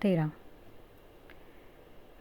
13।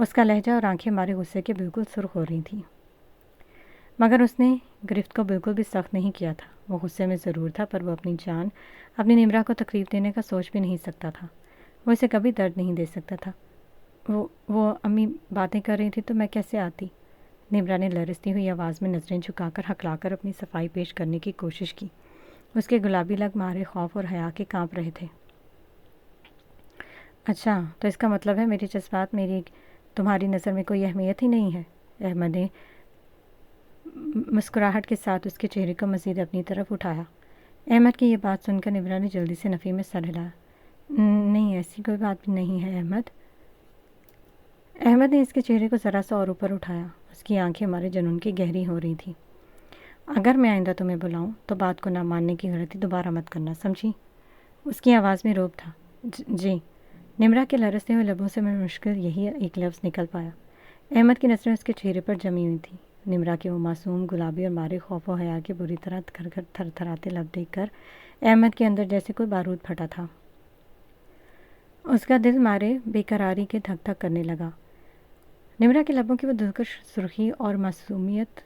اس کا لہجہ اور آنکھیں ہمارے غصے کے بالکل سرخ ہو رہی تھیں، مگر اس نے گرفت کو بالکل بھی سخت نہیں کیا تھا۔ وہ غصے میں ضرور تھا، پر وہ اپنی جان، اپنی نمرا کو تکلیف دینے کا سوچ بھی نہیں سکتا تھا۔ وہ اسے کبھی درد نہیں دے سکتا تھا۔ وہ امی باتیں کر رہی تھی تو میں کیسے آتی؟ نمرا نے لرزتی ہوئی آواز میں نظریں جھکا کر ہکلا کر اپنی صفائی پیش کرنے کی کوشش کی۔ اس کے گلابی لب مارے خوف اور حیا کے کانپ رہے تھے۔ اچھا، تو اس کا مطلب ہے میری جذبات میری تمہاری نظر میں کوئی اہمیت ہی نہیں ہے؟ احمد نے مسکراہٹ کے ساتھ اس کے چہرے کو مزید اپنی طرف اٹھایا۔ احمد کی یہ بات سن کر نمرا نے جلدی سے نفی میں سر ہلایا۔ نہیں، ایسی کوئی بات بھی نہیں ہے احمد۔ احمد نے اس کے چہرے کو ذرا سا اور اوپر اٹھایا۔ اس کی آنکھیں ہمارے جنون کی گہری ہو رہی تھیں۔ اگر میں آئندہ تمہیں بلاؤں تو بات کو نہ ماننے کی غلطی دوبارہ مت کرنا، سمجھی؟ اس کی آواز میں روب تھا۔ جی۔ نمرا کے لرزتے ہوئے لبوں سے میں مشکل یہی ایک لفظ نکل پایا۔ احمد کی نظریں اس کے چہرے پر جمی ہوئی تھیں۔ نمرا کے وہ معصوم، گلابی اور مارے خوف و حیا کے بری طرح تھر تھراتے لب دیکھ کر احمد کے اندر جیسے کوئی بارود پھٹا تھا۔ اس کا دل مارے بے قراری کے دھک دھک کرنے لگا۔ نمرا کے لبوں کی وہ دلکش سرخی اور معصومیت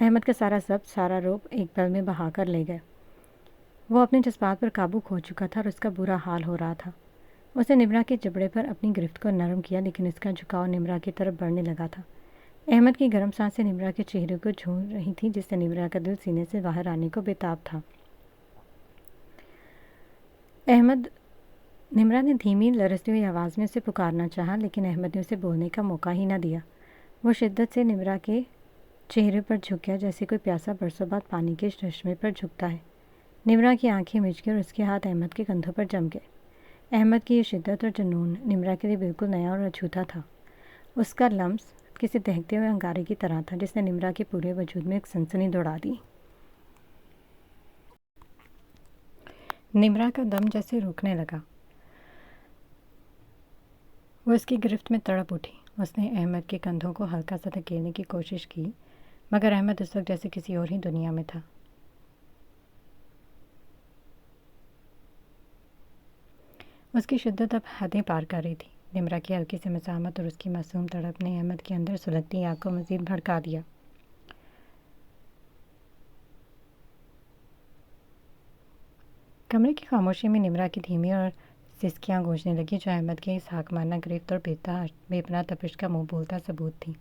احمد کا سارا ضبط، سارا روب ایک پل میں بہا کر لے گئے۔ وہ اپنے جذبات پر قابو کھو چکا تھا اور اس کا برا حال ہو رہا تھا۔ اس نے نمرا کے جبڑے پر اپنی گرفت کو نرم کیا، لیکن اس کا جھکاؤ نمرا کی طرف بڑھنے لگا تھا۔ احمد کی گرم سانسیں نمرا کے چہرے کو چھو رہی تھیں، جس سے نمرا کا دل سینے سے باہر آنے کو بے تاب تھا۔ احمد، نمرا نے دھیمی لرزتی ہوئی آواز میں اسے پکارنا چاہا، لیکن احمد نے اسے بولنے کا موقع ہی نہ دیا۔ وہ شدت سے نمرا کے چہرے پر جھک گیا، جیسے کوئی پیاسا برسوں بعد پانی کے چشمے پر جھکتا ہے۔ نمرا کی آنکھیں مچ گئی اور اس کے ہاتھ احمد کے کندھوں پر جم گئے۔ احمد کی یہ شدت اور جنون نمرا کے لیے بالکل نیا اور اچھوتا تھا۔ اس کا لمس کسی دہکتے ہوئے انگارے کی طرح تھا، جس نے نمرا کے پورے وجود میں ایک سنسنی دوڑا دی۔ نمرا کا دم جیسے روکنے لگا۔ وہ اس کی گرفت میں تڑپ اٹھی۔ اس نے احمد کے کندھوں کو ہلکا سا دھکیلنے کی کوشش کی، مگر احمد اس وقت جیسے کسی اور ہی دنیا میں تھا۔ اس کی شدت اب حدیں پار کر رہی تھی۔ نمرا کی ہلکی سی مزاحمت اور اس کی معصوم تڑپ نے احمد کے اندر سلگتی آگ کو مزید بھڑکا دیا۔ کمرے کی خاموشی میں نمرا کی دھیمی اور سسکیاں گونجنے لگی، جو احمد کے اس حاکمانہ گرفت اور بے پناہ تپش کا منہ بولتا ثبوت تھی۔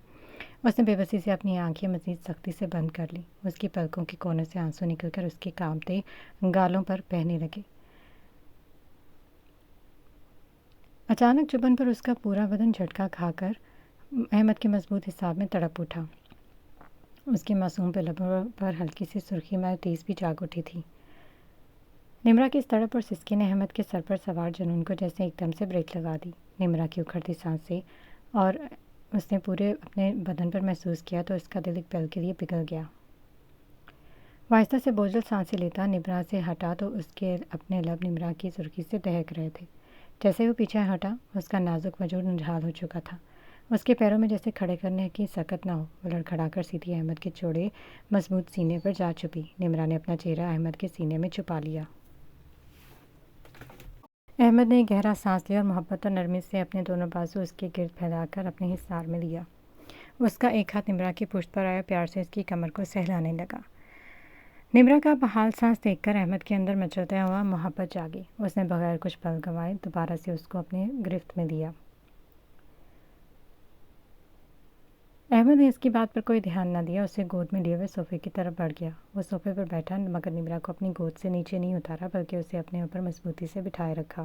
اس نے بے بسی سے اپنی آنکھیں مزید سختی سے بند کر لی۔ اس کی پلکوں کے کونوں سے آنسو نکل کر اس کے کانپتے گالوں پر بہنے لگے۔ اچانک چبھن پر اس کا پورا بدن جھٹکا کھا کر احمد کے مضبوط حساب میں تڑپ اٹھا۔ اس کے معصوم پہ لبوں پر ہلکی سی سرخی میں تیز بھی جاگ اٹھی تھی۔ نمرا کی اس تڑپ اور سسکی نے احمد کے سر پر سوار جنون کو جیسے ایک دم سے بریک لگا دی۔ نمرا کی اکھڑتی سانسیں اور اس نے پورے اپنے بدن پر محسوس کیا تو اس کا دل ایک پل کے لیے پگھل گیا۔ وہ آہستہ سے بوجھل سانسیں لیتا نمرا سے ہٹا تو اس کے اپنے لب نمرا کی سرخی سے دہک رہے تھے۔ جیسے وہ پیچھے ہٹا، اس کا نازک وجود نڈھال ہو چکا تھا۔ اس کے پیروں میں جیسے کھڑے کرنے کی سکت نہ ہو۔ وہ لڑکھڑا کر سیدھی احمد کے چوڑے مضبوط سینے پر جا چھپی۔ نمرا نے اپنا چہرہ احمد کے سینے میں چھپا لیا۔ احمد نے گہرا سانس لیا اور محبت اور نرمی سے اپنے دونوں بازو اس کے گرد پھیلا کر اپنے حصار میں لیا۔ اس کا ایک ہاتھ نمرا کی پشت پر آیا، پیار سے اس کی کمر کو سہلانے لگا۔ نمرا کا بحال سانس دیکھ کر احمد کے اندر مچلتا ہوا محبت جاگی۔ اس نے بغیر کچھ پل گنوائے دوبارہ سے اس کو اپنے گرفت میں لیا۔ احمد نے اس کی بات پر کوئی دھیان نہ دیا، اسے گود میں لیے ہوئے صوفے کی طرف بڑھ گیا۔ وہ صوفے پر بیٹھا، مگر نمرا کو اپنی گود سے نیچے نہیں اتارا، بلکہ اسے اپنے اوپر مضبوطی سے بٹھائے رکھا۔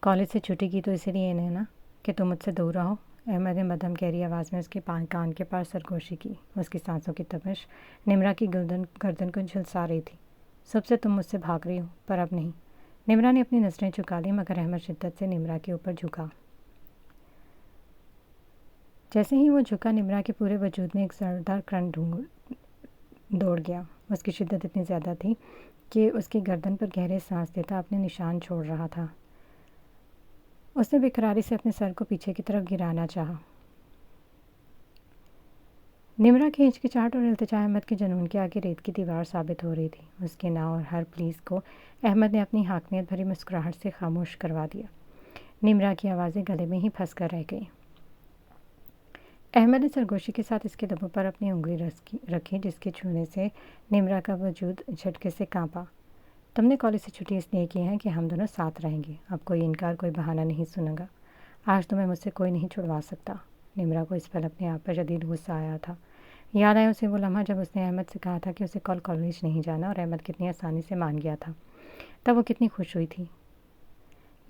کالج سے چھٹی کی تو اسی لیے نہیں نا کہ تم مجھ سے دور رہو؟ احمد نے مدھم گہری آواز میں اس کے کان کے پاس سرگوشی کی۔ اس کی سانسوں کی تپش نمرا کی گردن کو جھلسا رہی تھی۔ صبح سے تم مجھ سے بھاگ رہی ہو، پر اب نہیں۔ نمرا نے اپنی نظریں چکا لی، مگر احمد شدت سے نمرا کے اوپر جھکا۔ جیسے ہی وہ جھکا، نمرا کے پورے وجود میں ایک زوردار کرنٹ دوڑ گیا۔ اس کی شدت اتنی زیادہ تھی کہ اس کی گردن پر گہرے سانس لیتا اپنے نشان چھوڑ رہا تھا۔ اس نے بے قراری سے اپنے سر کو پیچھے کی طرف گرانا چاہا۔ نمرا کی ہچکچاہٹ اور التجا احمد کے جنون کے آگے ریت کی دیوار ثابت ہو رہی تھی۔ اس کے نا اور ہر پلیز کو احمد نے اپنی حاکمیت بھری مسکراہٹ سے خاموش کروا دیا۔ نمرا کی آوازیں گلے میں ہی پھنس کر رہ گئی۔ احمد نے سرگوشی کے ساتھ اس کے لبوں پر اپنی انگلی رکھی جس کے چھونے سے نمرا کا وجود جھٹکے سے کانپا۔ تم نے کالج سے چھٹی اس لیے کی ہے کہ ہم دونوں ساتھ رہیں گے، اب کوئی انکار کوئی بہانہ نہیں سنوں گا، آج تمہیں مجھ سے کوئی نہیں چھڑوا سکتا۔ نمرا کو اس پل اپنے آپ پر شدید غصہ آیا تھا۔ یاد آیا اسے وہ لمحہ جب اس نے احمد سے کہا تھا کہ اسے کالج نہیں جانا اور احمد کتنی آسانی سے مان گیا تھا، تب وہ کتنی خوش ہوئی تھی۔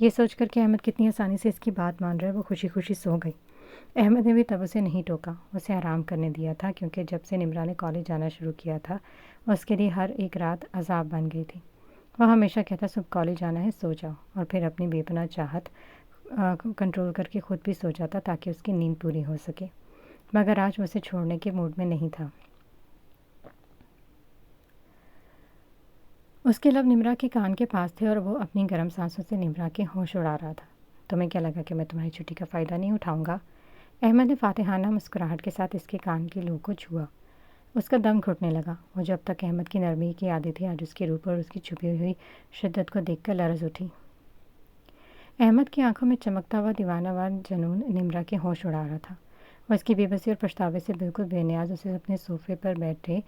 یہ سوچ کر کہ احمد کتنی آسانی سے اس کی بات مان رہا ہے وہ خوشی خوشی سو گئی۔ احمد نے بھی تب اسے نہیں ٹوکا، اسے آرام کرنے دیا تھا، کیونکہ جب سے نمرا نے کالج جانا شروع کیا تھا اس کے لیے ہر ایک رات عذاب بن گئی تھی۔ وہ ہمیشہ کہتا صبح کالج جانا ہے، سو جاؤ، اور پھر اپنی بے پناہ چاہت کنٹرول کر کے خود بھی سو جاتا تاکہ اس کی نیند پوری ہو سکے، مگر آج وہ اسے چھوڑنے کے موڈ میں نہیں تھا۔ اس کے لب نمرا کے کان کے پاس تھے اور وہ اپنی گرم سانسوں سے نمرا کے ہوش اڑا رہا تھا۔ تمہیں کیا لگا کہ میں تمہاری چھٹی کا فائدہ نہیں اٹھاؤں گا؟ احمد نے فاتحانہ مسکراہٹ کے ساتھ اس کے کان کی لو کو چھوا۔ اس کا دم گھٹنے لگا۔ وہ جب تک احمد کی نرمی کی عادی تھی، آج اس کے روپ اور اس کی چھپی ہوئی شدت کو دیکھ کر لرز اٹھی۔ احمد کی آنکھوں میں چمکتا ہوا دیوانہ وار جنون نمرا کے ہوش اڑا رہا تھا۔ وہ اس کی بے بسی اور پچھتاوے سے بالکل بے نیاز اسے اپنے صوفے پر بیٹھے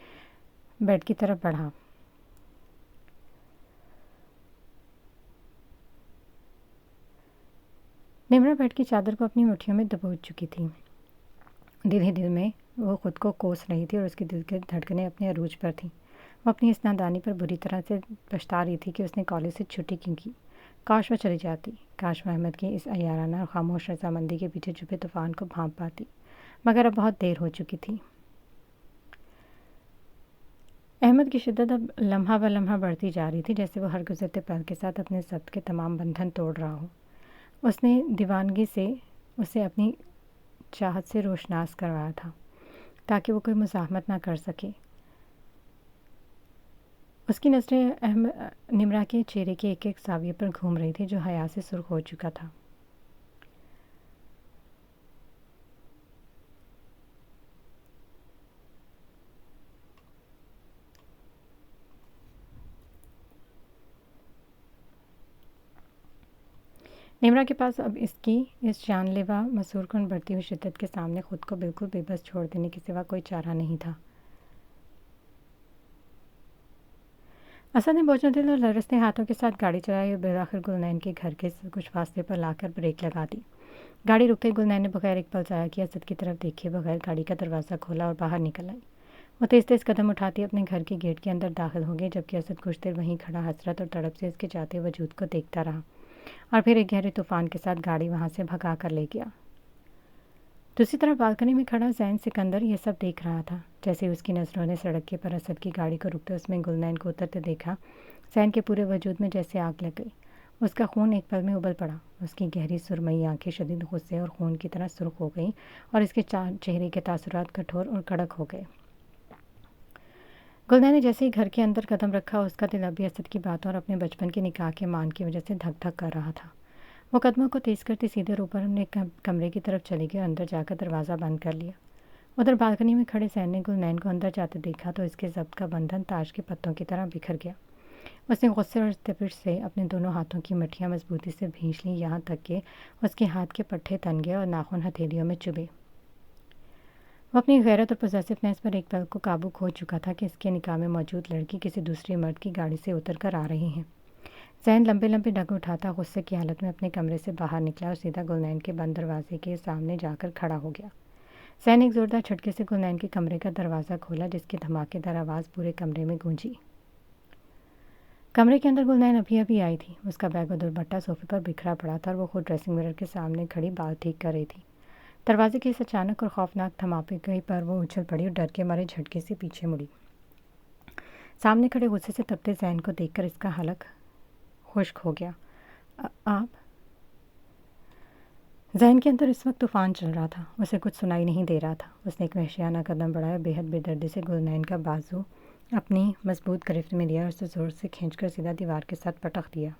بیڈ کی طرف بڑھا۔ نمرا بیڈ کی چادر کو اپنی مٹھیوں میں دبوچ چکی تھی۔ دل ہی دل میں وہ خود کو کوس رہی تھی اور اس کی دل کی دھڑکنیں اپنے عروج پر تھیں۔ وہ اپنی اس نادانی پر بری طرح سے پچھتا رہی تھی کہ اس نے کالج سے چھٹی کیوں کی۔ کاش وہ چلی جاتی، کاش وہ احمد کی اس عیارانہ اور خاموش رضامندی کے پیچھے چھپے طوفان کو بھانپ پاتی، مگر اب بہت دیر ہو چکی تھی۔ احمد کی شدت اب لمحہ بہ لمحہ بڑھتی جا رہی تھی، جیسے وہ ہر گزرتے پل کے ساتھ اپنے ضبط کے تمام بندھن توڑ رہا ہو۔ اس نے دیوانگی سے اسے اپنی چاہت سے روشناس کروایا تھا تاکہ وہ کوئی مزاحمت نہ کر سکے۔ اس کی نظریں نمرا کے چہرے کے ایک ایک زاویے پر گھوم رہی تھی جو حیا سے سرخ ہو چکا تھا۔ نمرا کے پاس اب اس کی اس جان لیوا مسحور کن بڑھتی ہوئی شدت کے سامنے خود کو بالکل بے بس چھوڑ دینے کے سوا کوئی چارہ نہیں تھا۔ اسد نے بوجھل دل اور لرزتے ہاتھوں کے ساتھ گاڑی چلائی اور بالآخر گلنین کے گھر کے کچھ فاصلے پر لا کر بریک لگا دی۔ گاڑی رکتے گلنین نے بغیر ایک پل ضائع کیا اسد کی طرف دیکھے بغیر گاڑی کا دروازہ کھولا اور باہر نکل آئی۔ وہ تیز تیز قدم اٹھاتی اپنے گھر کے گیٹ کے اندر داخل ہو گئی، جبکہ اسد کچھ دیر وہیں کھڑا حسرت اور تڑپ سے اس کے جاتے وجود کو دیکھتا رہا، اور پھر ایک گہرے طوفان کے ساتھ گاڑی وہاں سے بھگا کر لے گیا۔ دوسری طرف بالکنی میں کھڑا زین سکندر یہ سب دیکھ رہا تھا۔ جیسے اس کی نظروں نے سڑک کے پر اسد کی گاڑی کو رکتے اس میں گلنین کو اترتے دیکھا، زین کے پورے وجود میں جیسے آگ لگ گئی۔ اس کا خون ایک پل میں ابل پڑا، اس کی گہری سرمئی آنکھیں شدید غصے اور خون کی طرح سرخ ہو گئیں اور اس کے چہرے کے تاثرات کٹھور اور کڑک ہو گئے۔ گلنین نے جیسے ہی گھر کے اندر قدم رکھا، اس کا دل اب بھی اسد کی باتوں اور اپنے بچپن کے نکاح کے مان کی وجہ سے دھک دھک کر رہا تھا۔ وہ قدموں کو تیز کرتی سیدھے روپر اپنے کمرے کی طرف چلی گئی اور اندر جا کر دروازہ بند کر لیا۔ ادھر بالکنی میں کھڑے زین نے گلنین کو اندر جاتے دیکھا تو اس کے ضبط کا بندھن تاش کے پتوں کی طرح بکھر گیا۔ اس نے غصے اور تپش سے اپنے دونوں ہاتھوں کی مٹھیاں مضبوطی سے بھینچ لیں، یہاں تک کہ اس کے ہاتھ کے پٹھے تن گئے اور ناخن ہتھیلیوں میں چبھے۔ وہ اپنی غیرت اور پوزیسونیس پر ایک پل کو قابو کھو چکا تھا کہ اس کے نکاح میں موجود لڑکی کسی دوسرے مرد کی گاڑی سے اتر کر آ رہی ہیں۔ زین لمبے لمبے ڈگ اٹھاتا غصے کی حالت میں اپنے کمرے سے باہر نکلا اور سیدھا گلنین کے بند دروازے کے سامنے جا کر کھڑا ہو گیا۔ زین ایک زوردار جھٹکے سے گلنین کے کمرے کا دروازہ کھولا، جس کی دھماکے دار آواز پورے کمرے میں گونجی۔ کمرے کے اندر گلنین ابھی ابھی آئی تھی۔ اس کا بیگ اور دوپٹہ صوفے پر بکھرا پڑا تھا اور وہ خود ڈریسنگ مرر کے سامنے کھڑی بال ٹھیک کر رہی تھی۔ دروازے کے اس اچانک اور خوفناک دھماکے پر وہ اچھل پڑی اور ڈر کے مارے جھٹکے سے پیچھے مڑی۔ سامنے کھڑے غصے سے تپتے زین کو دیکھ کر اس کا حلق خشک ہو گیا۔ آپ؟ زین کے اندر اس وقت طوفان چل رہا تھا، اسے کچھ سنائی نہیں دے رہا تھا۔ اس نے ایک وحشیانہ قدم بڑھایا، بے حد بے دردی سے گلنین کا بازو اپنی مضبوط گرفت میں لیا اور اسے زور سے کھینچ کر سیدھا دیوار کے ساتھ پٹخ دیا۔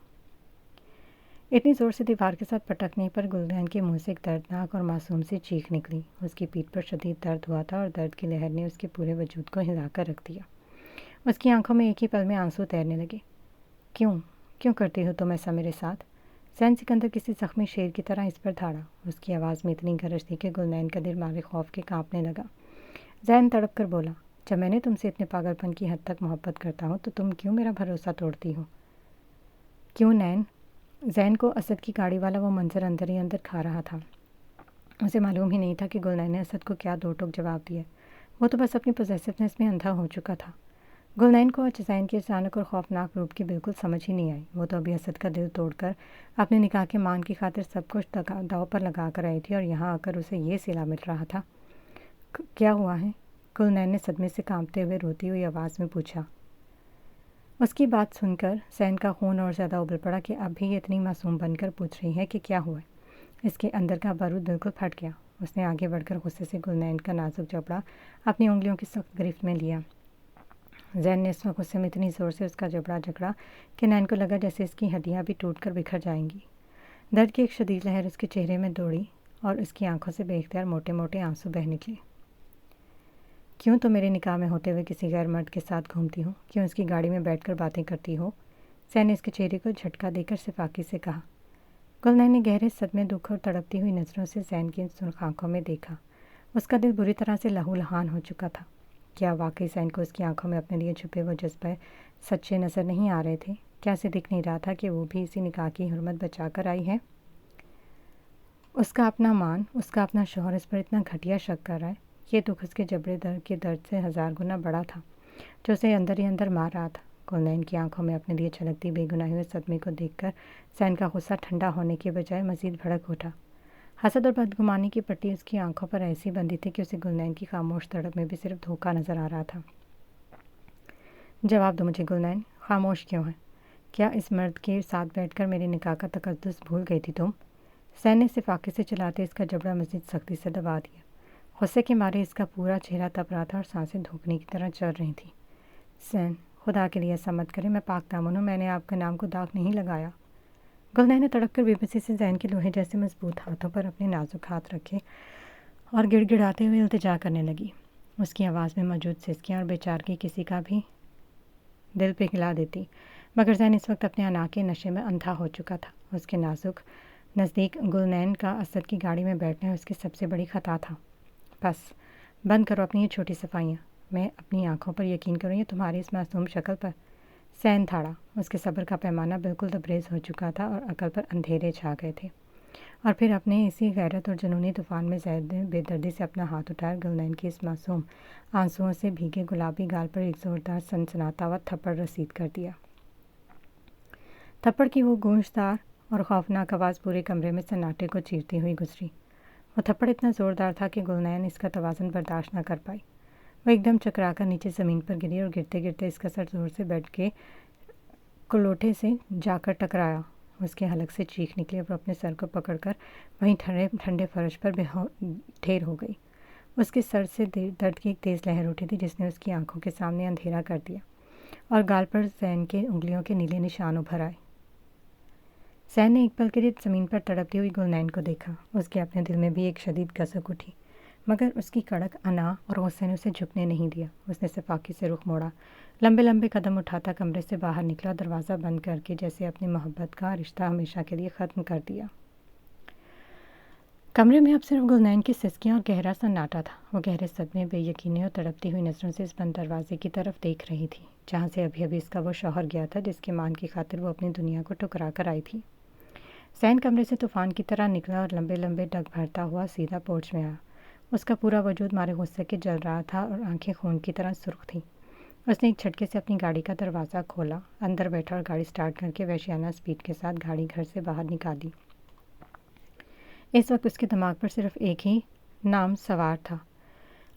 اتنی زور سے دیوار کے ساتھ پٹکنے پر گلنین کے منہ سے ایک دردناک اور معصوم سی چیخ نکلی۔ اس کی پیٹھ پر شدید درد ہوا تھا اور درد کی لہر نے اس کے پورے وجود کو ہلا کر رکھ دیا۔ اس کی آنکھوں میں ایک ہی پل میں آنسو تیرنے لگے۔ کیوں کرتی ہو تم ایسا میرے ساتھ؟ زین سکندر کسی زخمی شیر کی طرح اس پر دھاڑا۔ اس کی آواز میں اتنی گرج تھی کہ گلنین کا دل مارے خوف کے کانپنے لگا۔ زین تڑپ کر بولا، جب میں نے تم سے اتنے پاگل پن کی حد تک محبت کرتا ہوں تو تم کیوں میرا بھروسہ توڑتی ہو؟ کیوں نین؟ زین کو اسد کی گاڑی والا وہ منظر اندر ہی اندر کھا رہا تھا۔ اسے معلوم ہی نہیں تھا کہ گلنین نے اسد کو کیا دو ٹوک جواب دیا۔ وہ تو بس اپنی پوزیسونیس میں اندھا ہو چکا تھا۔ گلنین کو آج زین کے اچانک اور خوفناک روپ کی بالکل سمجھ ہی نہیں آئی۔ وہ تو ابھی اسد کا دل توڑ کر اپنے نکاح کے مان کی خاطر سب کچھ داؤ پر لگا کر آئی تھی، اور یہاں آ کر اسے یہ صلہ مل رہا تھا۔ کیا ہوا ہے؟ گلنین نے صدمے سے کانپتے ہوئے روتی ہوئی آواز میں پوچھا۔ اس کی بات سن کر زین کا خون اور زیادہ ابل پڑا کہ اب بھی یہ اتنی معصوم بن کر پوچھ رہی ہے کہ کیا ہوا ہے۔ اس کے اندر کا بارود بالکل پھٹ گیا۔ اس نے آگے بڑھ کر غصے سے گلنین کا نازک جبڑا اپنی انگلیوں کی سخت گرفت میں لیا۔ زین نے اس وقت غصے میں اتنی زور سے اس کا جبڑا جکڑا کہ نین کو لگا جیسے اس کی ہڈیاں بھی ٹوٹ کر بکھر جائیں گی۔ درد کی ایک شدید لہر اس کے چہرے میں دوڑی اور اس کی آنکھوں سے بے اختیار موٹے موٹے آنسو بہہ نکلے۔ کیوں تو میرے نکاح میں ہوتے ہوئے کسی غیر مرد کے ساتھ گھومتی ہو؟ کیوں اس کی گاڑی میں بیٹھ کر باتیں کرتی ہو؟ زین نے اس کے چہرے کو جھٹکا دے کر شفاقی سے کہا۔ گلنین نے گہرے صدمے، دکھ اور تڑپتی ہوئی نظروں سے زین کی سرخ آنکھوں میں دیکھا۔ اس کا دل بری طرح سے لہو لہان ہو چکا تھا۔ کیا واقعی زین کو اس کی آنکھوں میں اپنے لیے چھپے وہ جذبے سچے نظر نہیں آ رہے تھے؟ کیا اسے دکھ نہیں رہا تھا کہ وہ بھی اسی نکاح کی حرمت بچا کر آئی ہے؟ اس کا اپنا مان، اس کا اپنا شوہر اس پر اتنا گھٹیا شک کر رہا ہے۔ یہ دکھ اس کے جبڑے کے درد سے 1000 گنا بڑا تھا، جو اسے اندر ہی اندر مار رہا تھا۔ گلنین کی آنکھوں میں اپنے لیے چھلکتی بے گناہی ہوئے صدمے کو دیکھ کر زین کا غصہ ٹھنڈا ہونے کے بجائے مزید بھڑک اٹھا۔ حسد اور بدگمانی کی پٹی اس کی آنکھوں پر ایسی بندھی تھی کہ اسے گلنین کی خاموش تڑپ میں بھی صرف دھوکہ نظر آ رہا تھا۔ جواب دو مجھے گلنین، خاموش کیوں ہے؟ کیا اس مرد کے ساتھ بیٹھ کر میرے نکاح کا تقدس بھول گئی تھی تم؟ زین نے شفاقی سے چلاتے اس کا جبڑا مزید سختی سے دبا دیا۔ غصے کے مارے اس کا پورا چہرہ تپ رہا تھا اور سانسیں دھوکنے کی طرح چل رہی تھیں۔ زین، خدا کے لیے ایسا مت کریں، میں پاک دامن ہوں، میں نے آپ کے نام کو داغ نہیں لگایا۔ گلنین نے تڑپ کر بے بسی سے زین کے لوہے جیسے مضبوط ہاتھوں پر اپنے نازک ہاتھ رکھے اور گڑ گڑاتے ہوئے التجا کرنے لگی۔ اس کی آواز میں موجود سسکیاں اور بےچارگی کسی کا بھی دل پگھلا دیتی، مگر زین اس وقت اپنے انا کے نشے میں اندھا ہو چکا تھا۔ اس کے نازک نزدیک گلنین کا اسد کی گاڑی میں بیٹھنا اس کی سب سے بڑی خطا تھا۔ بس بند کرو اپنی یہ چھوٹی صفائیاں، میں اپنی آنکھوں پر یقین کروں یا تمہاری اس معصوم شکل پر؟ زین تھاڑا۔ اس کے صبر کا پیمانہ بالکل تبریز ہو چکا تھا اور عقل پر اندھیرے چھا گئے تھے۔ اور پھر اپنے اسی غیرت اور جنونی طوفان میں زید نے بے دردی سے اپنا ہاتھ اٹھایا، گلنین کی اس معصوم آنسوؤں سے بھیگے گلابی گال پر ایک زوردار سنسناتا ہوا تھپڑ رسید کر دیا۔ تھپڑ کی وہ گونجدار اور خوفناک آواز پورے کمرے میں سناٹے کو چیرتی ہوئی گزری۔ وہ تھپڑ اتنا زوردار تھا کہ گلنین اس کا توازن برداشت نہ کر پائی۔ وہ ایک دم چکرا کر نیچے زمین پر گری اور گرتے گرتے اس کا سر زور سے بیٹھ کے کلوٹے سے جا کر ٹکرایا۔ اس کے حلق سے چیخ نکلی اور اپنے سر کو پکڑ کر وہیں ٹھنڈے فرش پر ڈھیر ہو گئی۔ اس کے سر سے درد کی ایک تیز لہر اٹھی تھی جس نے اس کی آنکھوں کے سامنے اندھیرا کر دیا اور گال پر زین کے انگلیوں کے نیلے نشان ابھر آئے۔ زین نے ایک پل کے لیے زمین پر تڑپتی ہوئی گلنین کو دیکھا۔ اس کے اپنے دل میں بھی ایک شدید گسک اٹھی، مگر اس کی کڑک انا اور غصے نے اسے جھکنے نہیں دیا۔ اس نے شفاقی سے رخ موڑا، لمبے لمبے قدم اٹھاتا کمرے سے باہر نکلا، دروازہ بند کر کے جیسے اپنی محبت کا رشتہ ہمیشہ کے لیے ختم کر دیا۔ کمرے میں اب صرف گلنین کی سسکیاں اور گہرا سناٹا تھا۔ وہ گہرے صدمے، بے یقینی اور تڑپتی ہوئی نظروں سے اس بند دروازے کی طرف دیکھ رہی تھی جہاں سے ابھی ابھی اس کا وہ شوہر گیا تھا جس کے مان کی خاطر وہ اپنی دنیا کو ٹھکرا کر آئی تھی۔ زین کمرے سے طوفان کی طرح نکلا اور لمبے لمبے ڈگ بھرتا ہوا سیدھا پورچ میں آیا۔ اس کا پورا وجود مارے غصے کے جل رہا تھا اور آنکھیں خون کی طرح سرخ تھیں۔ اس نے ایک جھٹکے سے اپنی گاڑی کا دروازہ کھولا، اندر بیٹھا اور گاڑی سٹارٹ کر کے وحشیانہ سپیڈ کے ساتھ گاڑی گھر سے باہر نکالی۔ اس وقت اس کے دماغ پر صرف ایک ہی نام سوار تھا،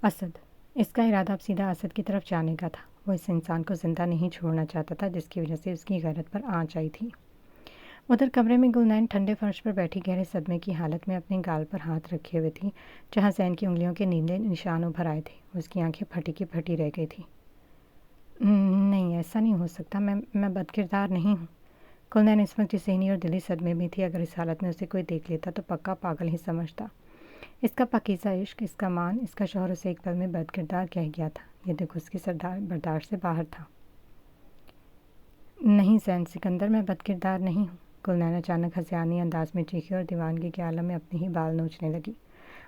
اسد۔ اس کا ارادہ اب سیدھا اسد کی طرف جانے کا تھا۔ وہ اس انسان کو زندہ نہیں چھوڑنا چاہتا تھا جس کی وجہ سے اس کی غیرت پر آنچ آئی تھی۔ ادھر کمرے میں گلنین ٹھنڈے فرش پر بیٹھی گہرے صدمے کی حالت میں اپنے گال پر ہاتھ رکھے ہوئے تھی جہاں زین کی انگلیوں کے نیلے نشان ابھر آئے تھے۔ اس کی آنکھیں پھٹی کی پھٹی رہ گئی تھیں۔ نہیں، ایسا نہیں ہو سکتا، میں بد کردار نہیں ہوں۔ گلنین اس وقت ذہنی اور دلی صدمے میں تھی۔ اگر اس حالت میں اسے کوئی دیکھ لیتا تو پکا پاگل ہی سمجھتا۔ اس کا پاکیزہ عشق، اس کا مان، اس کا شوہر اسے ایک پل میں بد کردار کہہ گیا تھا۔ یہ دکھ اس کی برداشت سے باہر تھا۔ نہیں زین سکندر، میں بد کردار نہیں ہوں۔ گلنین اچانک ہسیانی انداز میں چیخی اور دیوانگی کے عالم میں اپنے ہی بال نوچنے لگی۔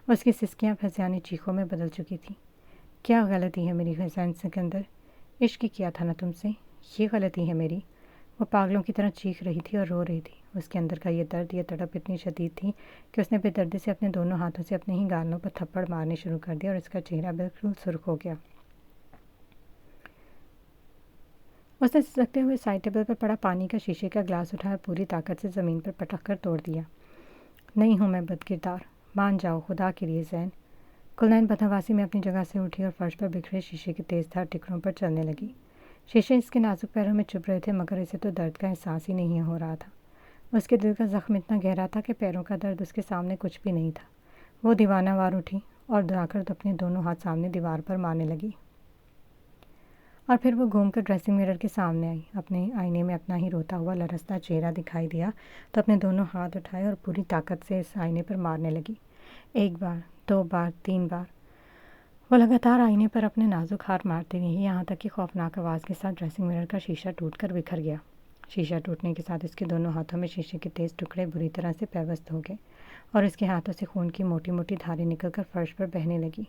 اس کی سسکیاں اب ہسیانی چیخوں میں بدل چکی تھیں۔ کیا غلطی ہے میری حسین سکندر؟ عشق کیا تھا نا تم سے، یہ غلطی ہے میری؟ وہ پاگلوں کی طرح چیخ رہی تھی اور رو رہی تھی۔ اس کے اندر کا یہ درد، یہ تڑپ اتنی شدید تھی کہ اس نے بے دردی سے اپنے دونوں ہاتھوں سے اپنے ہی گالوں پر تھپڑ مارنے شروع کر دیا اور اس کا چہرہ بالکل سرخ ہو گیا۔ اس نے سسکتے ہوئے سائڈ ٹیبل پر پڑا پانی کا شیشے کا گلاس اٹھایا اور پوری طاقت سے زمین پر پٹک کر توڑ دیا۔ نہیں ہوں میں بد کردار، مان جاؤ خدا کے لیے زین۔ گلنین بدحواسی میں اپنی جگہ سے اٹھی اور فرش پر بکھرے شیشے کے تیز دھار ٹکڑوں پر چلنے لگی۔ شیشے اس کے نازک پیروں میں چبھ رہے تھے مگر اسے تو درد کا احساس ہی نہیں ہو رہا تھا۔ اس کے دل کا زخم اتنا گہرا تھا کہ پیروں کا درد اس کے سامنے کچھ بھی نہیں تھا۔ وہ دیوانہ وار اٹھی اور جا کر اپنے دونوں ہاتھ سامنے دیوار پر مارنے لگی، اور پھر وہ گھوم کر ڈریسنگ میرر کے سامنے آئی۔ اپنے آئینے میں اپنا ہی روتا ہوا لرزتا چہرہ دکھائی دیا تو اپنے دونوں ہاتھ اٹھائے اور پوری طاقت سے اس آئینے پر مارنے لگی۔ 1 بار، 2 بار، 3 بار وہ لگاتار آئینے پر اپنے نازک ہاتھ مارتی رہی، یہاں تک کہ خوفناک آواز کے ساتھ ڈریسنگ میرر کا شیشہ ٹوٹ کر بکھر گیا۔ شیشہ ٹوٹنے کے ساتھ اس کے دونوں ہاتھوں میں شیشے کے تیز ٹکڑے بری طرح سے پیوست ہو گئے اور اس کے ہاتھوں سے خون کی موٹی موٹی دھاریں نکل کر فرش پر بہنے لگی۔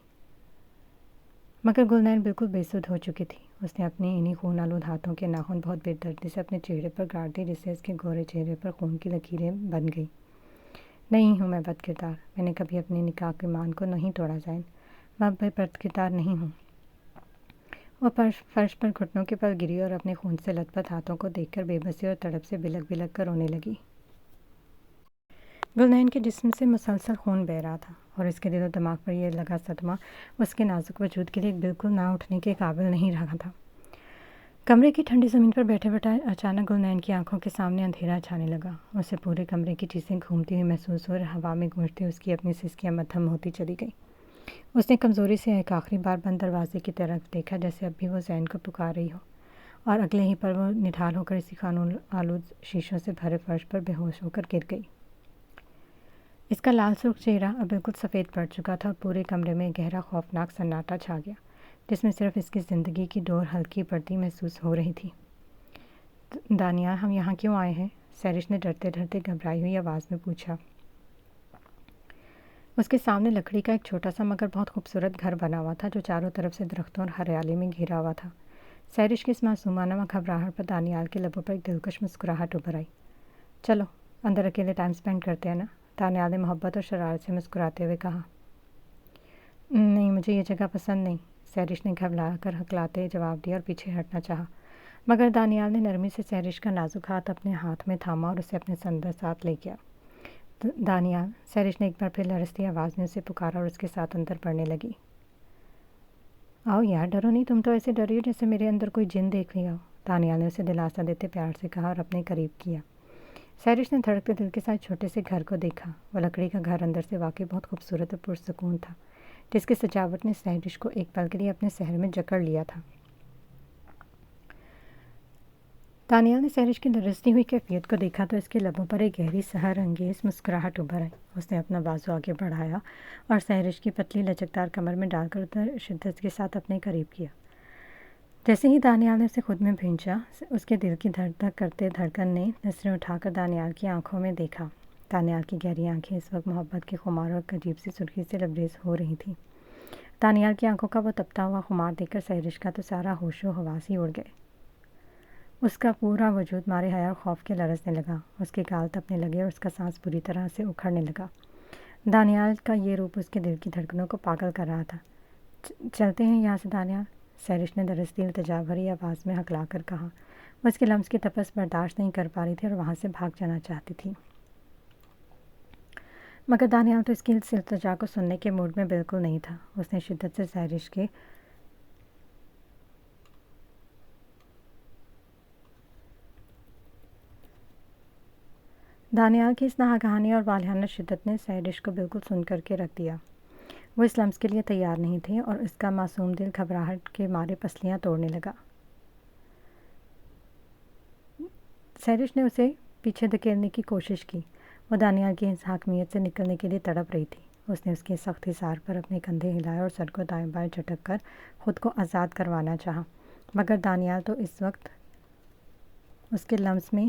مگر گلنین بالکل بے سدھ ہو چکی تھی۔ اس نے اپنے انہی خون آلود ہاتھوں کے ناخن بہت بے دردی سے اپنے چہرے پر گاڑ دیے جس سے اس کے گورے چہرے پر خون کی لکیریں بن گئی۔ نہیں ہوں میں بد کردار، میں نے کبھی اپنے نکاح کے ایمان کو نہیں توڑا زین، میں بد کردار نہیں ہوں۔ وہ فرش پر گھٹنوں کے بل گری اور اپنے خون سے لت پت ہاتھوں کو دیکھ کر بے بسی اور تڑپ سے بلک بلک کر رونے لگی۔ گلنین کے جسم سے مسلسل خون بہہ رہا تھا اور اس کے دل و دماغ پر یہ لگا صدمہ اس کے نازک وجود کے لیے بالکل نہ اٹھنے کے قابل نہیں رہا تھا۔ کمرے کی ٹھنڈی زمین پر بیٹھے بیٹھے اچانک گلنین کی آنکھوں کے سامنے اندھیرا چھانے لگا۔ اسے پورے کمرے کی چیزیں گھومتی ہوئی محسوس ہو اور ہوا میں گونجتی اس کی اپنی سسکیاں مدھم ہوتی چلی گئی۔ اس نے کمزوری سے ایک آخری بار بند دروازے کی طرف دیکھا جیسے اب بھی وہ زین کو پکار رہی ہو، اور اگلے ہی پر وہ نڈھال ہو کر اسی خون آلود شیشوں سے بھرے فرش پر بے ہوش ہو کر گر گئی۔ اس کا لال سرخ چہرہ اب بالکل سفید پڑ چکا تھا اور پورے کمرے میں گہرا خوفناک سناٹا چھا گیا جس میں صرف اس کی زندگی کی ڈور ہلکی پڑتی محسوس ہو رہی تھی۔ دانیال، ہم یہاں کیوں آئے ہیں؟ سیرش نے ڈرتے ڈرتے گھبرائی ہوئی آواز میں پوچھا۔ اس کے سامنے لکڑی کا ایک چھوٹا سا مگر بہت خوبصورت گھر بنا ہوا تھا جو چاروں طرف سے درختوں اور ہریالی میں گھرا ہوا تھا۔ سیرش کی اس معصومانہ گھبراہٹ پر دانیال کے لبوں پر ایک دلکش مسکراہٹ ابھر آئی۔ چلو اندر اکیلے ٹائم سپینڈ کرتے ہیں نا، دانیال نے محبت اور شرارت سے مسکراتے ہوئے کہا۔ نہیں، مجھے یہ جگہ پسند نہیں، سیرش نے گھبرا کر ہکلاتے جواب دیا اور پیچھے ہٹنا چاہا، مگر دانیال نے نرمی سے سیرش کا نازک ہاتھ اپنے ہاتھ میں تھاما اور اسے اپنے اندر ساتھ لے گیا۔ دانیال، سیرش نے ایک بار پھر لرزتی آواز میں اسے پکارا اور اس کے ساتھ اندر بڑھنے لگی۔ آؤ یار، ڈرو نہیں، تم تو ایسے ڈری ہو جیسے میرے اندر کوئی جن دیکھ لیا ہو، دانیال نے اسے دلاسا دیتے پیار سے کہا اور اپنے قریب کیا۔ سیرش نے دھڑکتے دل کے ساتھ چھوٹے سے گھر کو دیکھا۔ وہ لکڑی کا گھر اندر سے واقعی بہت خوبصورت اور پرسکون تھا جس کی سجاوٹ نے سیرش کو ایک پل کے لیے اپنے سحر میں جکڑ لیا تھا۔ دانیال نے سیرش کی لرزتی ہوئی کیفیت کو دیکھا تو اس کے لبوں پر ایک گہری سحر انگیز مسکراہٹ ابھر آئی۔ اس نے اپنا بازو آگے بڑھایا اور سیرش کی پتلی لچکدار کمر میں ڈال کر ادھر شدت کے ساتھ اپنے قریب کیا۔ جیسے ہی دانیال نے اسے خود میں بھینچا، اس کے دل کی دھک دھک کرتے دھڑکن نے نظریں اٹھا کر دانیال کی آنکھوں میں دیکھا۔ دانیال کی گہری آنکھیں اس وقت محبت کے خمار اور عجیب سی سرخی سے لبریز ہو رہی تھیں۔ دانیال کی آنکھوں کا وہ تپتا ہوا خمار دیکھ کر سیرش کا تو سارا ہوش و حواس ہی اڑ گئے۔ اس کا پورا وجود مارے حیا اور خوف کے لرزنے لگا، اس کے گال تپنے لگے اور اس کا سانس بری طرح سے اکھڑنے لگا۔ دانیال کا یہ روپ اس کے دل کی دھڑکنوں کو پاگل کر رہا تھا۔ چلتے ہیں یہاں سے دانیال، سیرش نے درزتی التجا بھری آواز میں ہکلا کر کہا۔ وہ اس کے لمس کی تپش برداشت نہیں کر پا رہی تھی اور وہاں سے بھاگ جانا چاہتی تھی، مگر دانیال تو اس کی اس التجا کو سننے کے موڈ میں بالکل نہیں تھا۔ اس نے شدت سے سیرش کے دانیال کی اس ناگہانی اور والہانہ شدت نے سیرش کو بالکل سن کر کے رکھ دیا۔ وہ اس لمس کے لیے تیار نہیں تھے اور اس کا معصوم دل گھبراہٹ کے مارے پسلیاں توڑنے لگا۔ سیرش نے اسے پیچھے دھکیلنے کی کوشش کی۔ وہ دانیال کی اس حاکمیت سے نکلنے کے لیے تڑپ رہی تھی۔ اس نے اس کے سخت حصار پر اپنے کندھے ہلائے اور سر کو دائیں بائیں جھٹک کر خود کو آزاد کروانا چاہا، مگر دانیال تو اس وقت اس کے لمس میں